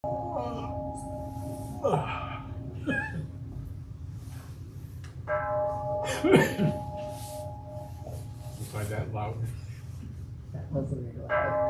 Find that loud. That wasn't very loud.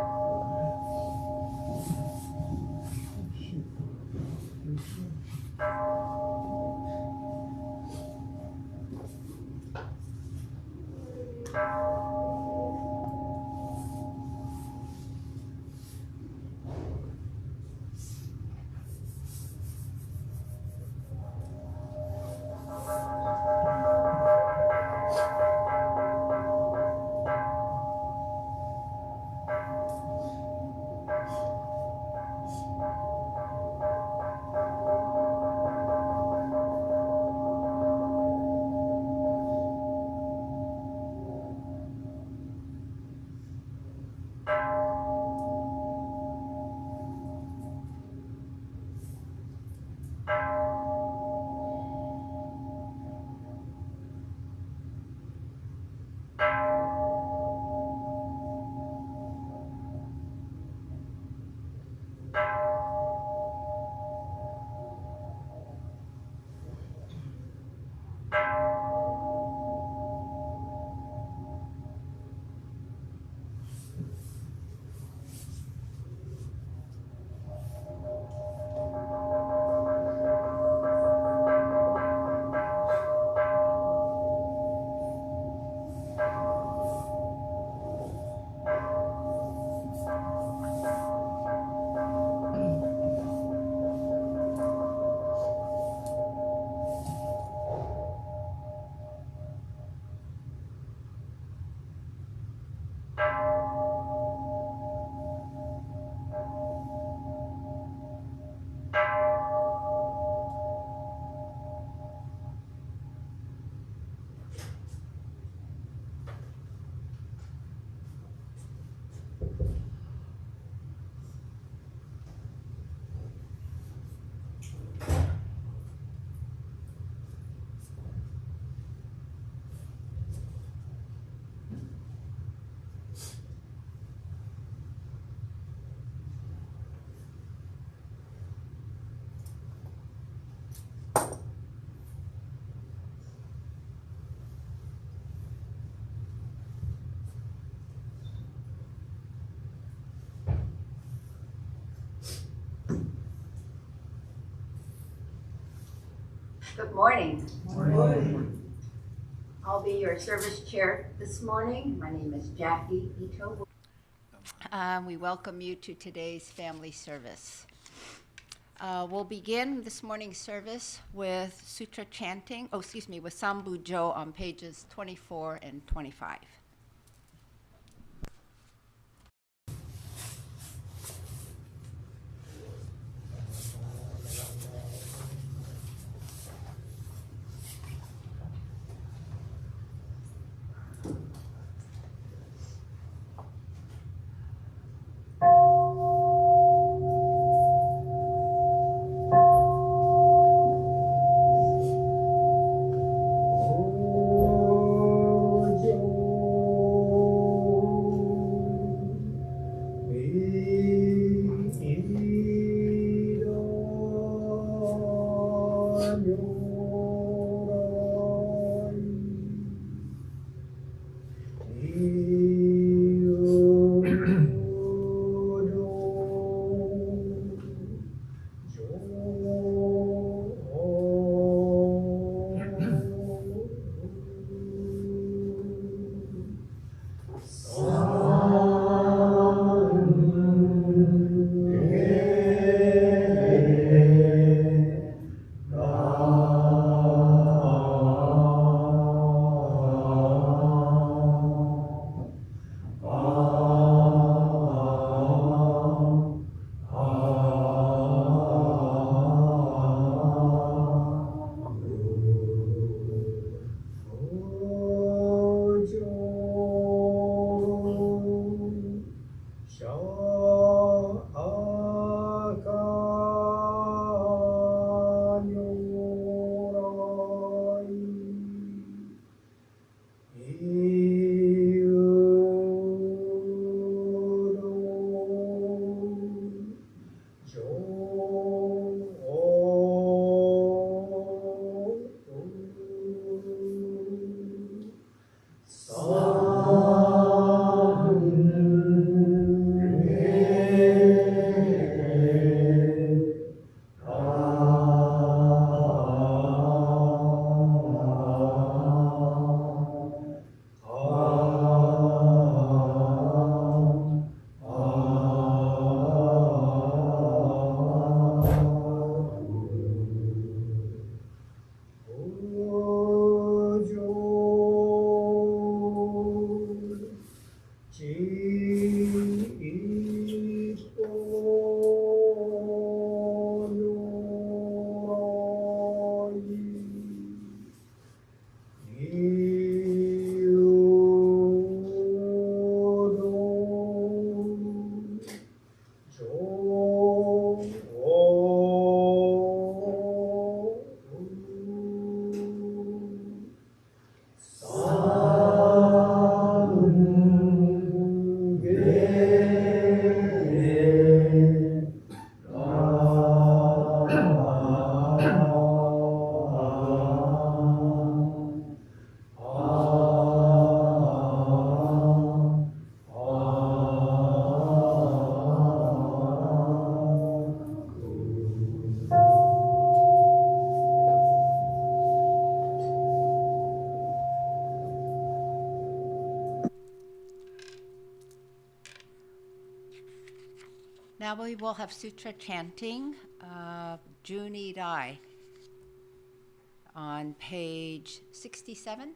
Good morning. Good morning. I'll be your service chair this morning. My name is Jackie Ito. We welcome you to today's family service. We'll begin this morning's service with sutra chanting, with Sambu Jo on pages 24 and 25. Oh, Now we will have sutra chanting, Juni Dai, on page 67.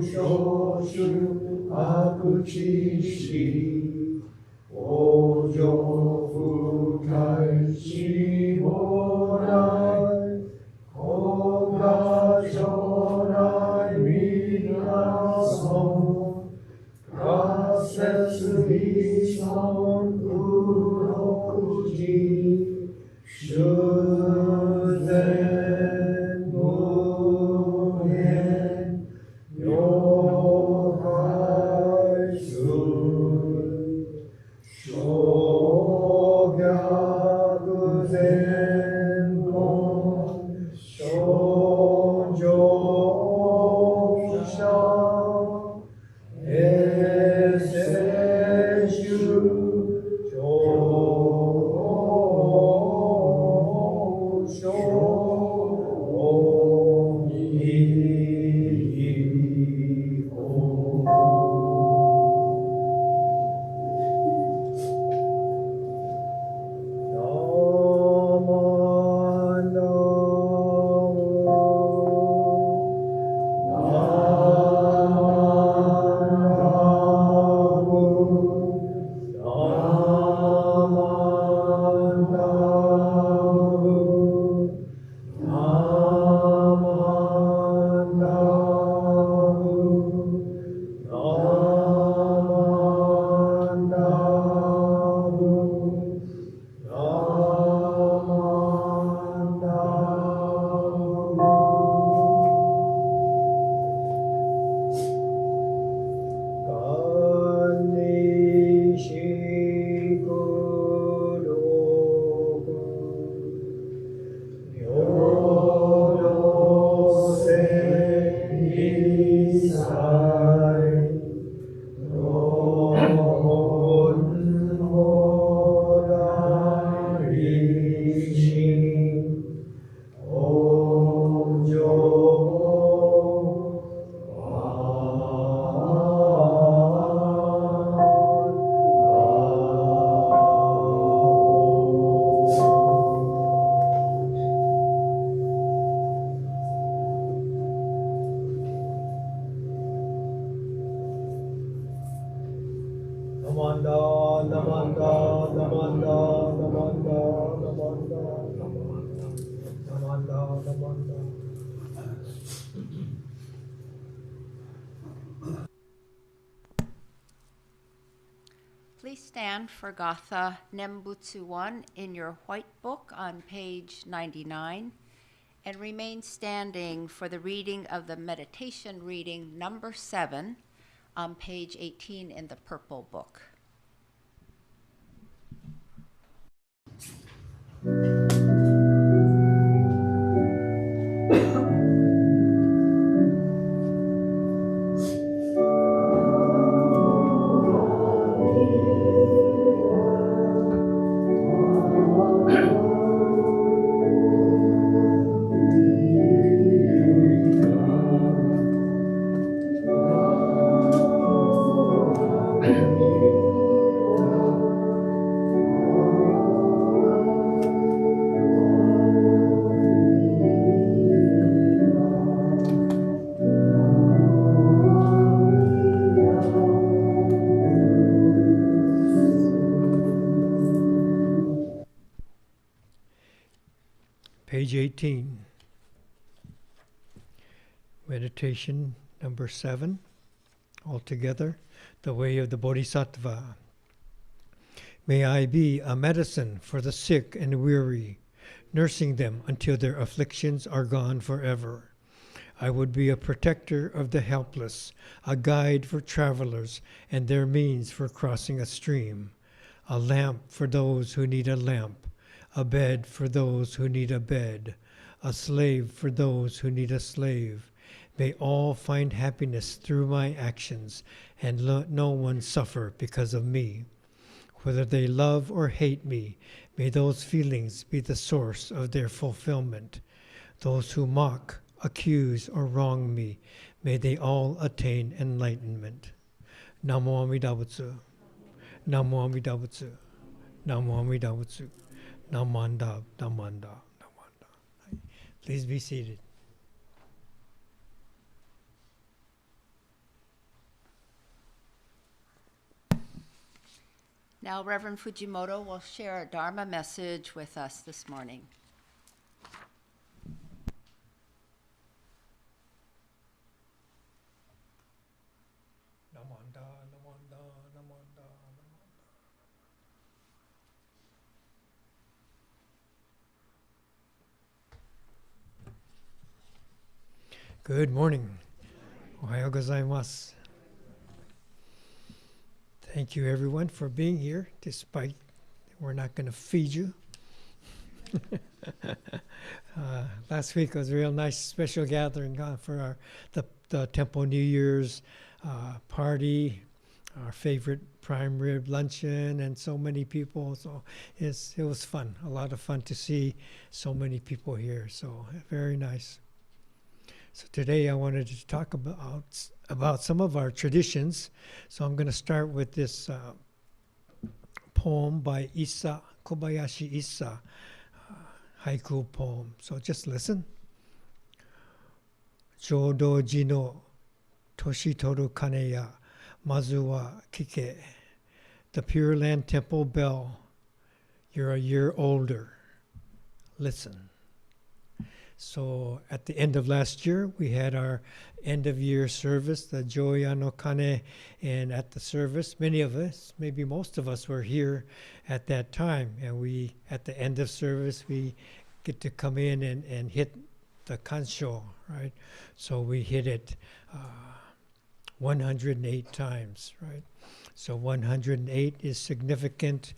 承主悪知識往生不開しもない子が将来皆損仮説理損不六時修善無限了解す小逆善の症状者永世主上昇意Please stand for Gatha Nembutsu 1 in your white book on page 99 and remain standing for the reading of the meditation reading number 7 on page 18 in the purple book. Page 18, meditation number 7, altogether, the way of the Bodhisattva. May I be a medicine for the sick and weary, nursing them until their afflictions are gone forever. I would be a protector of the helpless, a guide for travelers and their means for crossing a stream, a lamp for those who need a lamp, a bed for those who need a bed, a slave for those who need a slave. May all find happiness through my actions, and no one suffer because of me. Whether they love or hate me, may those feelings be the source of their fulfillment. Those who mock, accuse, or wrong me, may they all attain enlightenment. Namo Amida Butsu. Namo Amida Butsu. Namo Amida Butsu. Namanda, Namanda, Namanda. Please be seated. Now, Reverend Fujimoto will share a Dharma message with us this morning. Good morning. Ohayou gozaimasu. Thank you, everyone, for being here, despite we're not going to feed you. Last week was a real nice special gathering for the Temple New Year's party, our favorite prime rib luncheon, and so many people. So it was fun, a lot of fun to see so many people here. So very nice. So today I wanted to talk about some of our traditions. So I'm going to start with this poem by Issa, Kobayashi Issa, haiku poem. So just listen. 浄土時の年取る鐘やまずは聞け The Pure Land Temple bell, you're a year older. Listen. So at the end of last year, we had our end-of-year service, the Joya no Kane, and at the service, many of us, maybe most of us, were here at that time. And we, at the end of service, we get to come in and hit the kansho, right? So we hit it 108 times, right? So 108 is significant.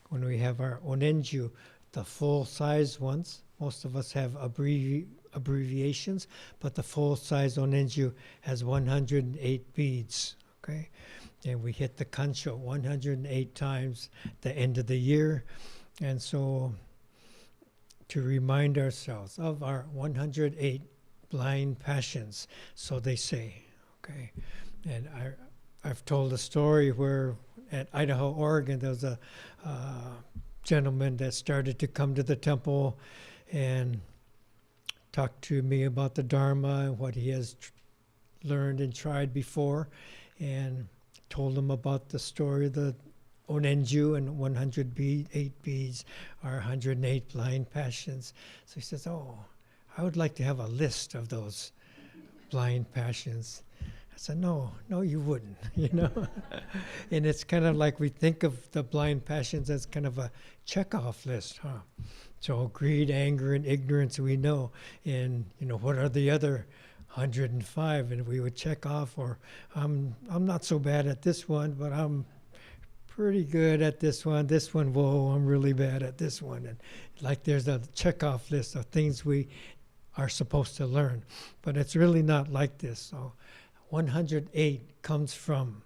When we have our onenju, the full-size ones, most of us have abbreviations, but the full-size onenju has 108 beads, okay? And we hit the kansho 108 times at the end of the year. And so to remind ourselves of our 108 blind passions, so they say, okay? And I've told a story where at Idaho, Oregon, there was a gentleman that started to come to the temple and talk to me about the Dharma and what he has learned and tried before, and told him about the story of the onenju and 108 beads are 108 blind passions. So he says, oh, I would like to have a list of those blind passions. I said, no, you wouldn't, you know. And it's kind of like we think of the blind passions as kind of a check-off list, huh? So greed, anger, and ignorance we know. And, you know, what are the other 105? And we would check off, or I'm not so bad at this one, but I'm pretty good at this one. This one, whoa, I'm really bad at this one. And like there's a check-off list of things we are supposed to learn. But it's really not like this. So 108 comes from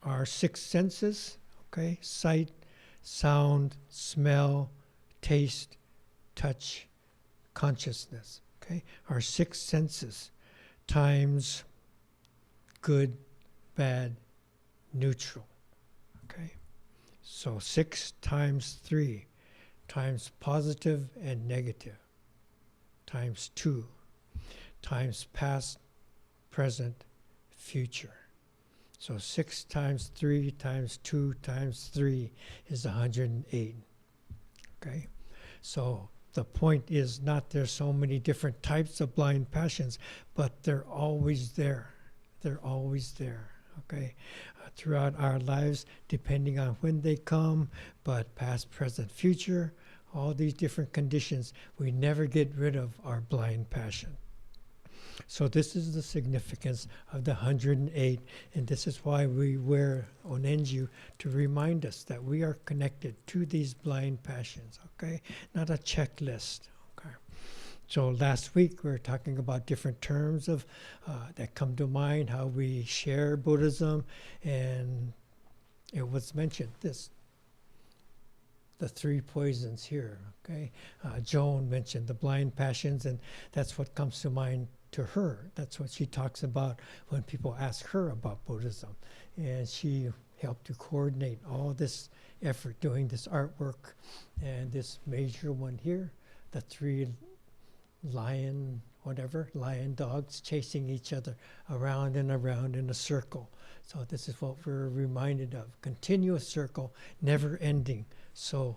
our six senses, okay? Sight, sound, smell, taste, touch, consciousness, okay? Our six senses times good, bad, neutral, okay? So 6 times 3 times positive and negative times 2 times past, present, future. So 6 times 3 times 2 times 3 is 108. Okay? So the point is not there's so many different types of blind passions, but they're always there. They're always there. Okay? Throughout our lives, depending on when they come, but past, present, future, all these different conditions, we never get rid of our blind passion. So this is the significance of the 108, and this is why we wear onenju, to remind us that we are connected to these blind passions, okay? Not a checklist, okay? So last week we were talking about different terms of that come to mind, how we share Buddhism, and it was mentioned this, the 3 poisons here, okay? Joan mentioned the blind passions, and that's what comes to mind to her. That's what she talks about when people ask her about Buddhism. And she helped to coordinate all this effort doing this artwork. And this major one here, the 3 lion whatever, lion, dogs chasing each other around and around in a circle. So this is what we're reminded of. Continuous circle, never ending. So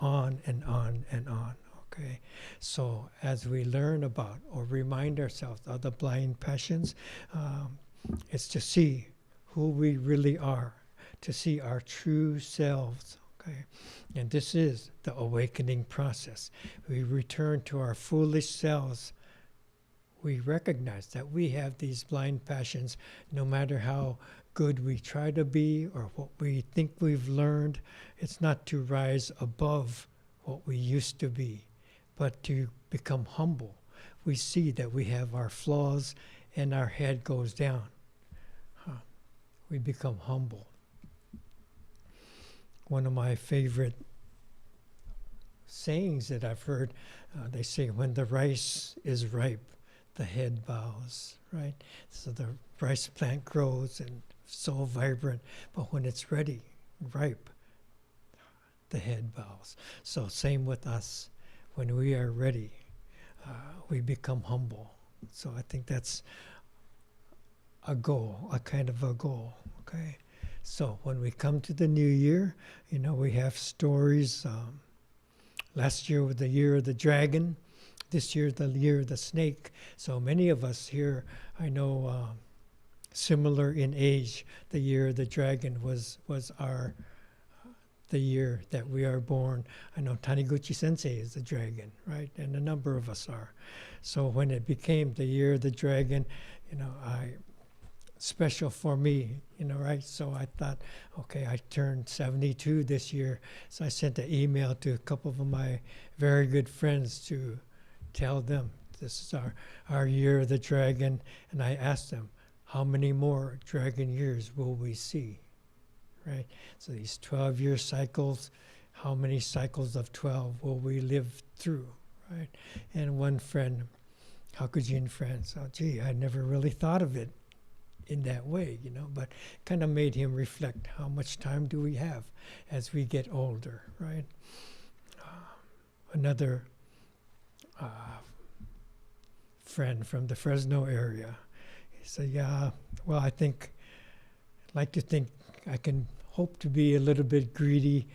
on and on and on. Okay. So as we learn about or remind ourselves of the blind passions, it's to see who we really are, to see our true selves. Okay. And this is the awakening process. We return to our foolish selves. We recognize that we have these blind passions, no matter how good we try to be or what we think we've learned. It's not to rise above what we used to be, but to become humble. We see that we have our flaws and our head goes down. We become humble. One of my favorite sayings that I've heard, they say, when the rice is ripe, the head bows, right? So the rice plant grows and so vibrant, but when it's ready, ripe, the head bows. So same with us. When we are ready, we become humble. So I think that's a goal, a kind of a goal, okay? So when we come to the new year, you know, we have stories. Last year was the year of the dragon. This year, the year of the snake. So many of us here, I know, similar in age. The year of the dragon was the year that we are born. I know Taniguchi Sensei is the dragon, right? And a number of us are. So when it became the year of the dragon, you know, special for me, you know, right? So I thought, okay, I turned 72 this year. So I sent an email to a couple of my very good friends to tell them this is our year of the dragon. And I asked them, how many more dragon years will we see, right? So these 12-year cycles, how many cycles of 12 will we live through, right? And one friend, Hakujin friend, so gee, I never really thought of it in that way, you know, but kind of made him reflect, how much time do we have as we get older, right? Another friend from the Fresno area, he said, yeah, well, I'd like to think I can hope to be a little bit greedy,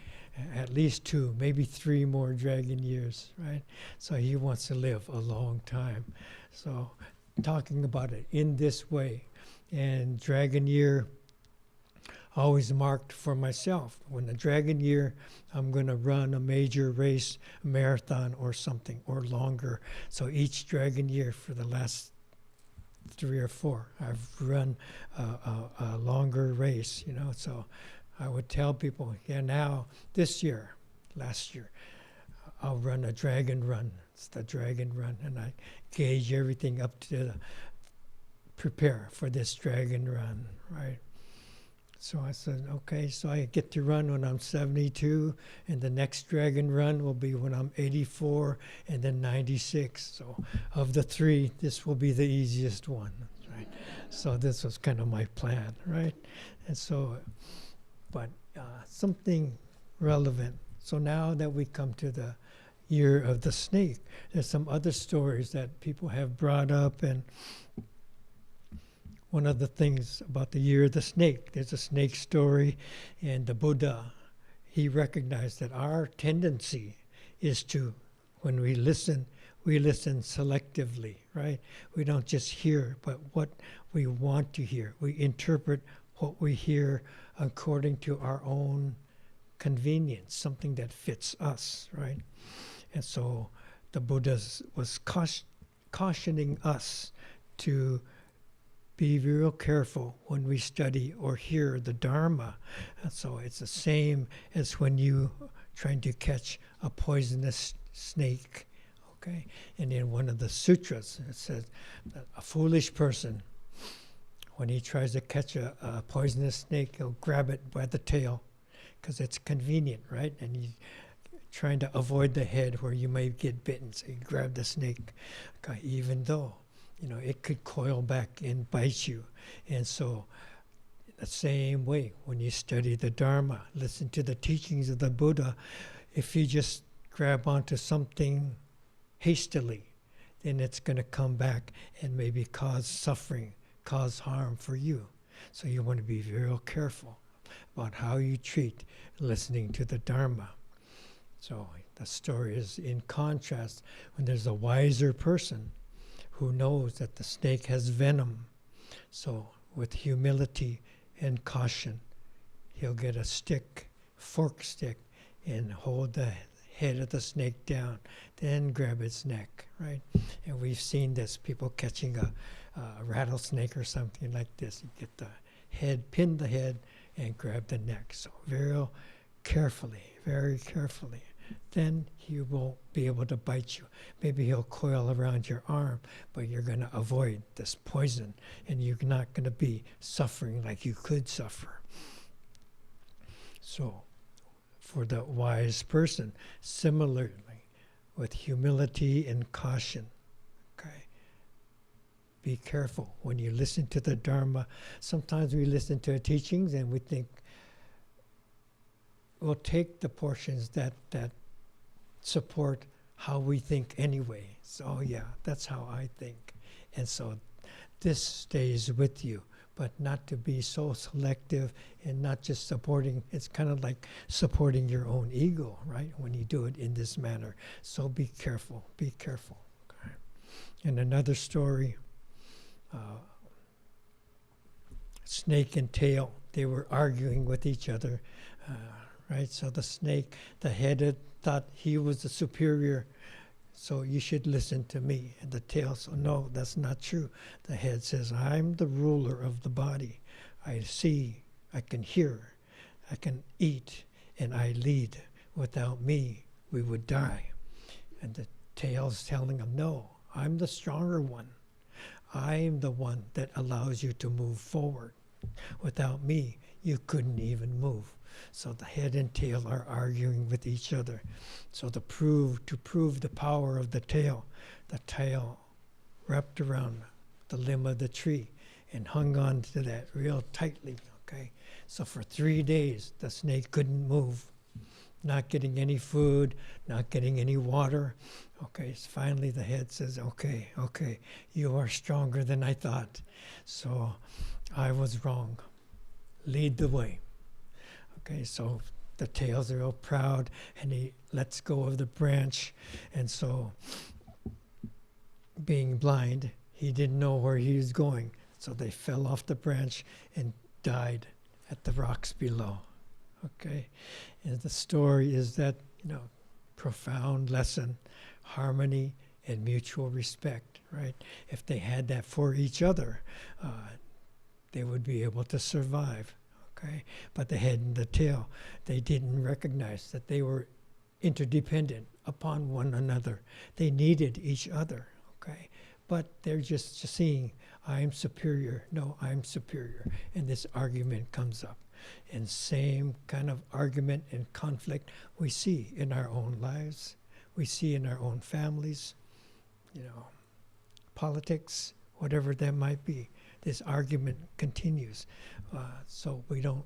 at least 2, maybe 3 more dragon years, right? So he wants to live a long time. So talking about it in this way, and dragon year always marked for myself. When the dragon year, I'm going to run a major race, a marathon or something, or longer. So each dragon year for the last 3 or 4, I've run a longer race, you know. So I would tell people, yeah, now this year, last year, I'll run a dragon run. It's the dragon run, and I gauge everything up to prepare for this dragon run, right? So I said, okay, so I get to run when I'm 72, and the next dragon run will be when I'm 84, and then 96. So of the 3, this will be the easiest one, right? So this was kind of my plan, right? And so, but something relevant. So now that we come to the year of the snake, there's some other stories that people have brought up, and one of the things about the year of the snake, there's a snake story, and the Buddha, he recognized that our tendency is to, when we listen selectively, right? We don't just hear, but what we want to hear. We interpret what we hear according to our own convenience, something that fits us, right? And so the Buddha was cautioning us to be real careful when we study or hear the Dharma. And so it's the same as when you trying to catch a poisonous snake, okay? And in one of the sutras, it says that a foolish person, when he tries to catch a poisonous snake, he'll grab it by the tail because it's convenient, right? And he's trying to avoid the head where you may get bitten. So you grab the snake, okay, even though, you know, it could coil back and bite you. And so the same way, when you study the Dharma, listen to the teachings of the Buddha, if you just grab onto something hastily, then it's going to come back and maybe cause suffering, cause harm for you. So you want to be very careful about how you treat listening to the Dharma. So the story is in contrast when there's a wiser person who knows that the snake has venom. So with humility and caution, he'll get a stick, fork stick, and hold the head of the snake down, then grab its neck, right? And we've seen this, people catching a rattlesnake or something like this. You get the head, pin the head, and grab the neck. So very carefully. Then he won't be able to bite you. Maybe he'll coil around your arm, but you're going to avoid this poison, and you're not going to be suffering like you could suffer. So, for the wise person, similarly, with humility and caution, okay? Be careful when you listen to the Dharma. Sometimes we listen to teachings and we think, we'll take the portions that support how we think anyway. So, yeah, that's how I think. And so this stays with you, but not to be so selective and not just supporting. It's kind of like supporting your own ego, right, when you do it in this manner. So be careful. Okay? And another story, snake and tail, they were arguing with each other, right? So the snake, the head thought he was the superior, so you should listen to me. And the tail said, no, that's not true. The head says, I'm the ruler of the body. I see, I can hear, I can eat, and I lead. Without me, we would die. And the tail's telling him, no, I'm the stronger one. I'm the one that allows you to move forward. Without me, you couldn't even move. So the head and tail are arguing with each other. So to prove the power of the tail wrapped around the limb of the tree and hung on to that real tightly, okay? So for 3 days, the snake couldn't move, not getting any food, not getting any water. Okay, so finally the head says, okay, you are stronger than I thought. So I was wrong. Lead the way. Okay, so the tails are real proud, and he lets go of the branch. And so, being blind, he didn't know where he was going. So they fell off the branch and died at the rocks below. Okay, and the story is that, profound lesson, harmony and mutual respect, right? If they had that for each other, they would be able to survive. Okay? But the head and the tail, they didn't recognize that they were interdependent upon one another. They needed each other. Okay? But they're just seeing, I'm superior. No, I'm superior. And this argument comes up. And same kind of argument and conflict we see in our own lives. We see in our own families, politics, whatever that might be. This argument continues. So we don't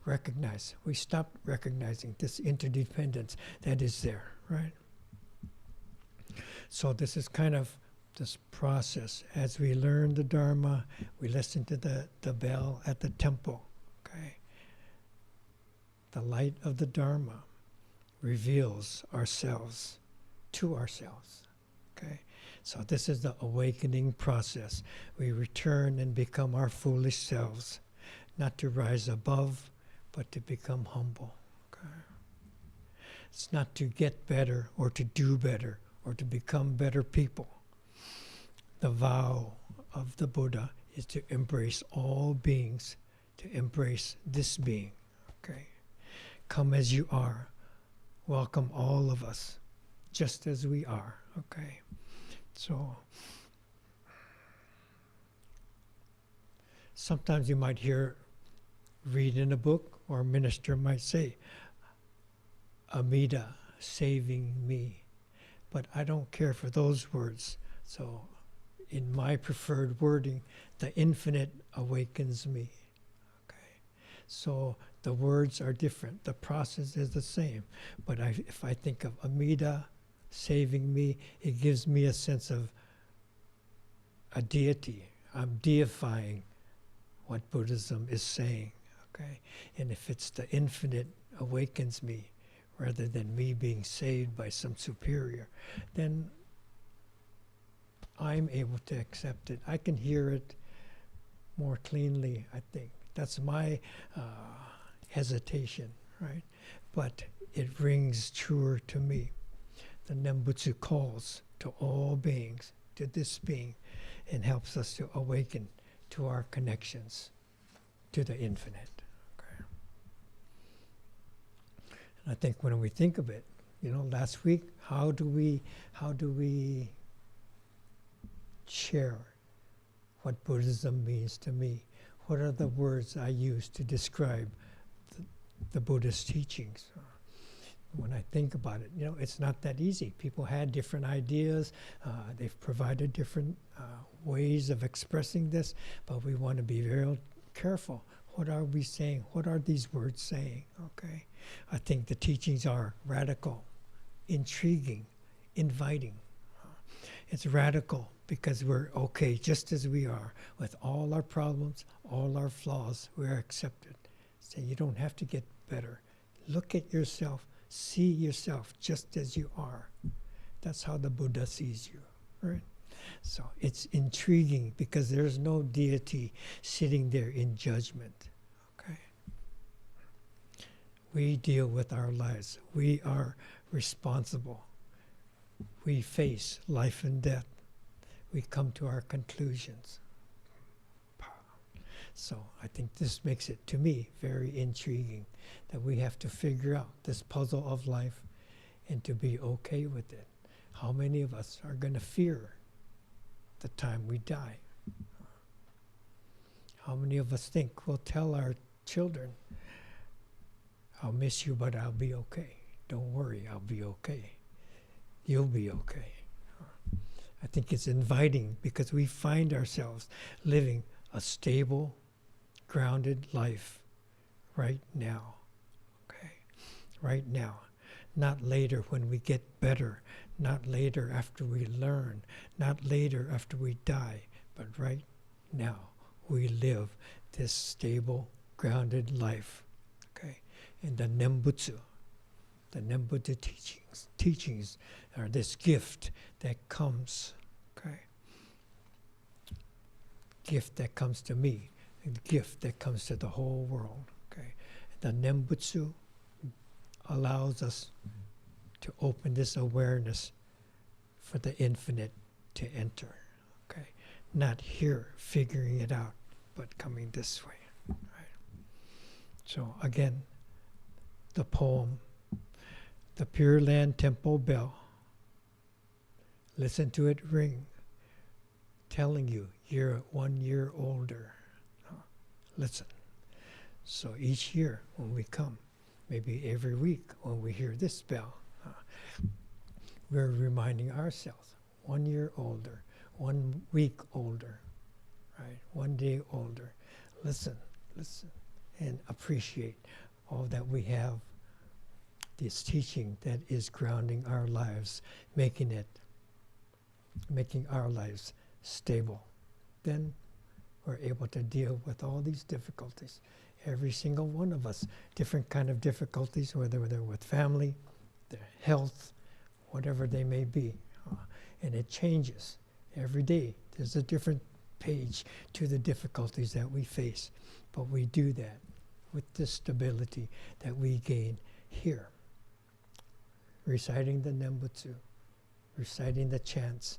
recognize, we stop recognizing this interdependence that is there, right? So this is kind of this process. As we learn the Dharma, we listen to the bell at the temple, okay? The light of the Dharma reveals ourselves to ourselves, okay? So this is the awakening process. We return and become our foolish selves, not to rise above, but to become humble. Okay? It's not to get better or to do better or to become better people. The vow of the Buddha is to embrace all beings, to embrace this being. Okay? Come as you are. Welcome all of us, just as we are. Okay? So, sometimes you might read in a book, or a minister might say, Amida, saving me. But I don't care for those words. So, in my preferred wording, the infinite awakens me. Okay. So, the words are different. The process is the same. But if I think of Amida, saving me. It gives me a sense of a deity. I'm deifying what Buddhism is saying, okay? And if it's the infinite awakens me, rather than me being saved by some superior, then I'm able to accept it. I can hear it more cleanly, I think. That's my hesitation, right? But it rings truer to me. The Nembutsu calls to all beings, to this being, and helps us to awaken to our connections to the infinite. Okay? And I think when we think of it, last week, how do we share what Buddhism means to me? What are the words I use to describe the Buddhist teachings? When I think about it, it's not that easy. People had different ideas. They've provided different ways of expressing this, but we want to be very careful. What are we saying? What are these words saying? Okay, I think the teachings are radical, intriguing, inviting. It's radical because we're okay just as we are, with all our problems, all our flaws. We're accepted. So you don't have to get better. Look at yourself. See yourself just as you are. That's how the Buddha sees you, right? So it's intriguing because there's no deity sitting there in judgment, okay? We deal with our lives. We are responsible. We face life and death. We come to our conclusions. So I think this makes it, to me, very intriguing that we have to figure out this puzzle of life and to be okay with it. How many of us are going to fear the time we die? How many of us think we'll tell our children, I'll miss you, but I'll be okay. Don't worry, I'll be okay. You'll be okay. I think it's inviting because we find ourselves living a stable, grounded life right now, okay? Right now. Not later when we get better, not later after we learn, not later after we die, but right now we live this stable, grounded life, okay? And the Nembutsu teachings are this gift that comes, okay? Gift that comes to me, a gift that comes to the whole world, okay? The Nembutsu allows us to open this awareness for the infinite to enter, okay? Not here figuring it out, but coming this way, right? So again, the poem, the Pure Land Temple Bell, listen to it ring, telling you you're 1 year older. Listen. So each year when we come, maybe every week when we hear this bell, we're reminding ourselves, 1 year older, 1 week older, right? 1 day older. Listen, and appreciate all that we have, this teaching that is grounding our lives, making our lives stable. Then we're able to deal with all these difficulties. Every single one of us, different kind of difficulties, whether they're with family, their health, whatever they may be. And it changes every day. There's a different page to the difficulties that we face. But we do that with the stability that we gain here. Reciting the Nembutsu, reciting the chants,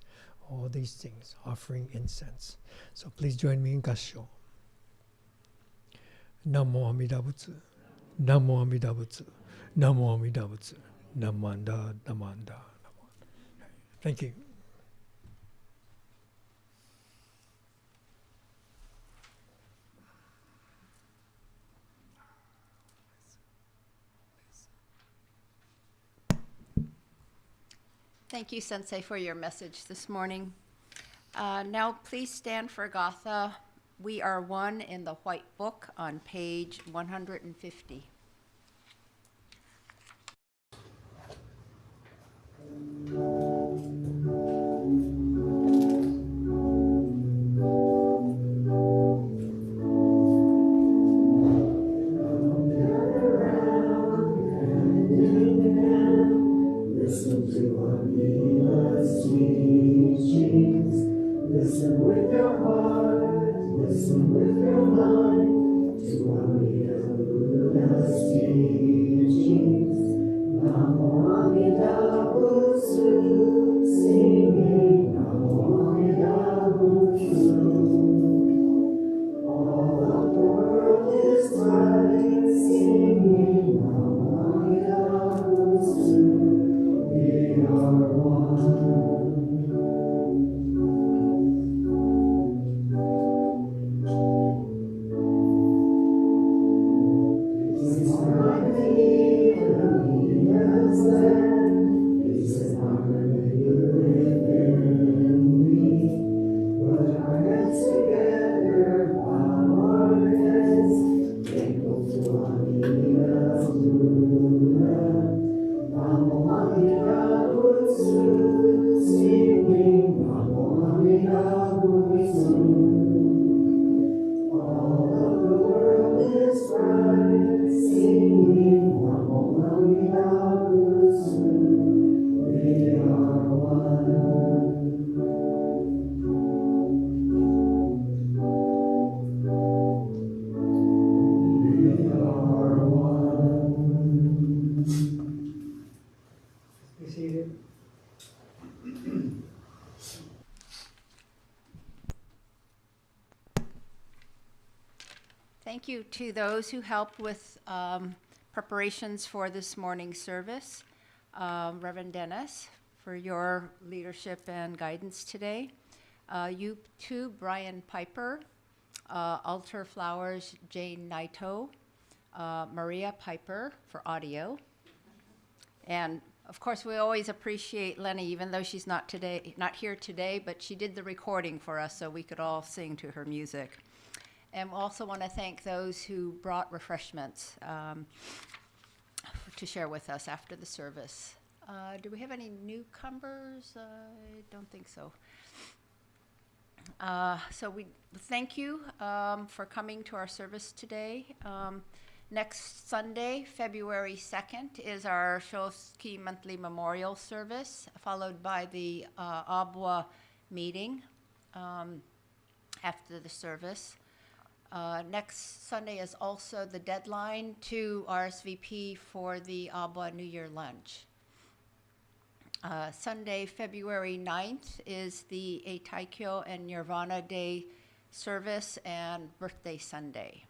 all these things, offering incense. So please join me in Gassho. Namo Amida Butsu, Namo Amida Butsu, Namo Amida Butsu, Namanda, Namanda, Namanda. Thank you. Thank you, Sensei, for your message this morning. Now, please stand for Gatha. We are one in the White Book on page 150. Thank you to those who helped with preparations for this morning's service. Reverend Dennis, for your leadership and guidance today. You too, Brian Piper, Altar Flowers, Jane Naito, Maria Piper for audio. And of course, we always appreciate Lenny, even though she's not here today, but she did the recording for us so we could all sing to her music. And we also want to thank those who brought refreshments to share with us after the service. Do we have any newcomers? I don't think so. So we thank you for coming to our service today. Next Sunday, February 2nd, is our Shotsuski monthly memorial service, followed by the Abwa meeting after the service. Next Sunday is also the deadline to RSVP for the Abwa New Year lunch. Sunday, February 9th is the Eitaikyo and Nirvana Day service and Birthday Sunday.